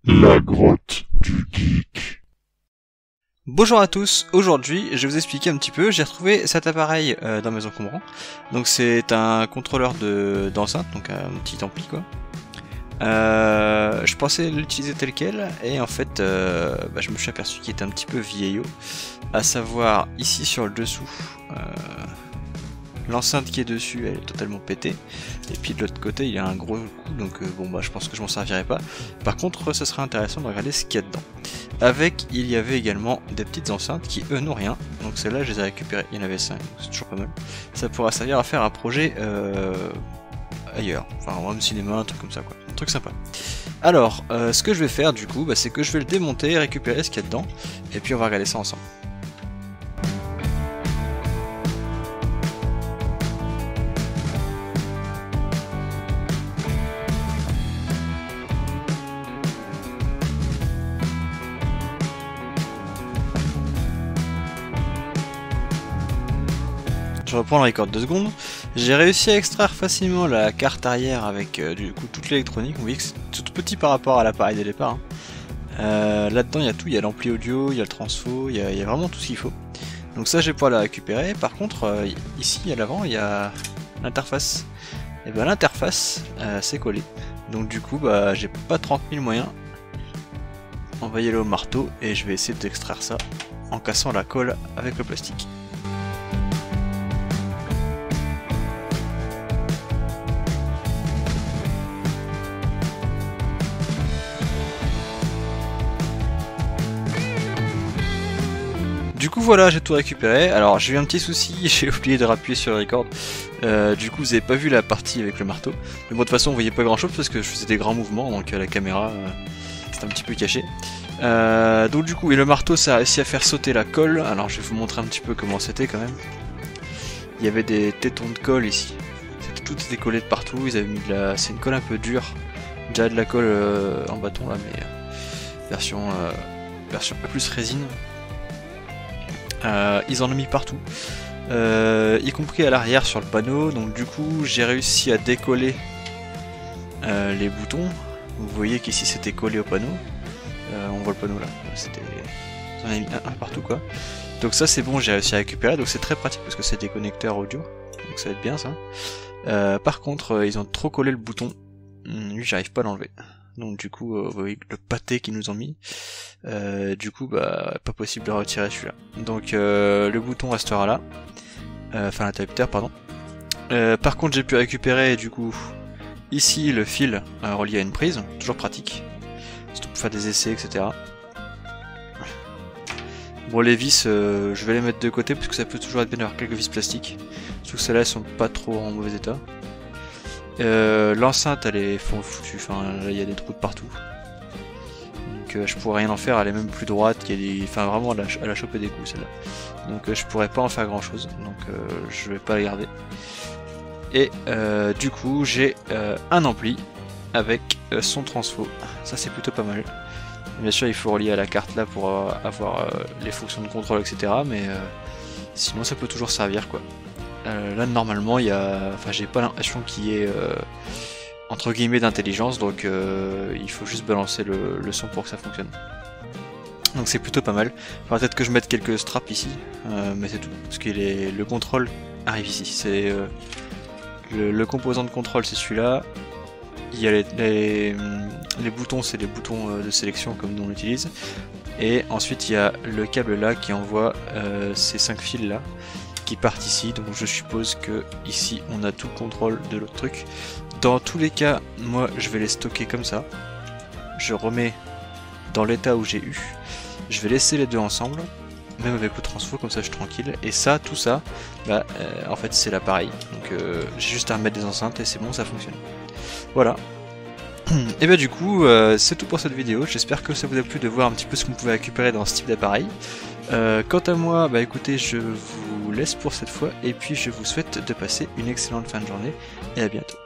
La grotte du geek. Bonjour à tous, aujourd'hui je vais vous expliquer un petit peu, j'ai retrouvé cet appareil dans mes encombrants. Donc c'est un contrôleur d'enceinte, donc un petit ampli quoi. Je pensais l'utiliser tel quel et en fait je me suis aperçu qu'il était un petit peu vieillot. À savoir ici sur le dessous, l'enceinte qui est dessus elle est totalement pétée. Et puis de l'autre côté il y a un gros coup, donc je pense que je m'en servirai pas. Par contre ce serait intéressant de regarder ce qu'il y a dedans. Avec, il y avait également des petites enceintes qui eux n'ont rien, donc celles-là je les ai récupérées, il y en avait 5, c'est toujours pas mal. Ça pourra servir à faire un projet ailleurs, enfin en home cinéma, un truc comme ça quoi, un truc sympa. Alors, ce que je vais faire du coup, c'est que je vais le démonter, récupérer ce qu'il y a dedans, et puis on va regarder ça ensemble. Je reprends le record 2 secondes. J'ai réussi à extraire facilement la carte arrière avec du coup toute l'électronique. Vous voyez que c'est tout petit par rapport à l'appareil de départ. Là-dedans il y a tout, il y a l'ampli audio, il y a le transfo, il y a vraiment tout ce qu'il faut. Donc ça je vais pouvoir la récupérer. Par contre ici à l'avant il y a l'interface. Et bien l'interface c'est collé. Donc du coup j'ai pas 30 000 moyens. On va y aller au marteau et je vais essayer d'extraire ça en cassant la colle avec le plastique. Du coup voilà, j'ai tout récupéré. Alors j'ai eu un petit souci, j'ai oublié de rappuyer sur le record. Du coup vous avez pas vu la partie avec le marteau. Mais bon de toute façon vous voyez pas grand chose parce que je faisais des grands mouvements, donc la caméra c'était un petit peu caché. Donc du coup, et le marteau ça a réussi à faire sauter la colle. Alors je vais vous montrer un petit peu comment c'était quand même. Il y avait des tétons de colle ici. Tout était collé de partout, ils avaient mis de la... C'est une colle un peu dure. Déjà de la colle en bâton là, mais version plus résine. Ils en ont mis partout, y compris à l'arrière sur le panneau. Donc du coup j'ai réussi à décoller les boutons. Vous voyez qu'ici c'était collé au panneau. On voit le panneau là, c'était... J'en ai mis un partout quoi. Donc ça c'est bon, j'ai réussi à récupérer, donc c'est très pratique parce que c'est des connecteurs audio. Donc ça va être bien ça. Par contre ils ont trop collé le bouton. Lui j'arrive pas à l'enlever. Donc du coup, vous voyez le pâté qu'ils nous ont mis. Du coup, pas possible de retirer celui-là. Donc le bouton restera là. Enfin l'interrupteur, pardon. Par contre, j'ai pu récupérer du coup ici le fil relié à une prise, toujours pratique. Surtout pour faire des essais, etc. Bon, les vis, je vais les mettre de côté parce que ça peut toujours être bien d'avoir quelques vis plastiques. Surtout que celles-là, elles sont pas trop en mauvais état. L'enceinte elle est foutue, enfin là il y a des trous de partout. Donc je pourrais rien en faire, elle est même plus droite, enfin vraiment elle a chopé des coups celle-là. Donc je pourrais pas en faire grand chose, donc je vais pas la garder. Et du coup j'ai un ampli avec son transfo, ça c'est plutôt pas mal. Bien sûr il faut relier à la carte là pour avoir les fonctions de contrôle etc. Mais sinon ça peut toujours servir quoi. Là normalement il y a, enfin j'ai pas l'impression qu'il y ait entre guillemets d'intelligence, donc il faut juste balancer le son pour que ça fonctionne. Donc c'est plutôt pas mal. Faudra peut-être que je mette quelques straps ici, mais c'est tout. Parce que le contrôle arrive ici. C'est le composant de contrôle c'est celui-là. Il y a les boutons, c'est les boutons de sélection comme nous on l'utilise. Et ensuite il y a le câble là qui envoie ces 5 fils là qui partent ici, donc je suppose que ici on a tout le contrôle de l'autre truc. Dans tous les cas, moi je vais les stocker comme ça. Je remets dans l'état où j'ai eu. Je vais laisser les deux ensemble, même avec le transfo, comme ça je suis tranquille. Et ça, tout ça, en fait c'est l'appareil. Donc j'ai juste à remettre des enceintes et c'est bon, ça fonctionne. Voilà. Et du coup, c'est tout pour cette vidéo. J'espère que ça vous a plu de voir un petit peu ce qu'on pouvait récupérer dans ce type d'appareil. Quant à moi, écoutez, je vous laisse pour cette fois et puis je vous souhaite de passer une excellente fin de journée et à bientôt.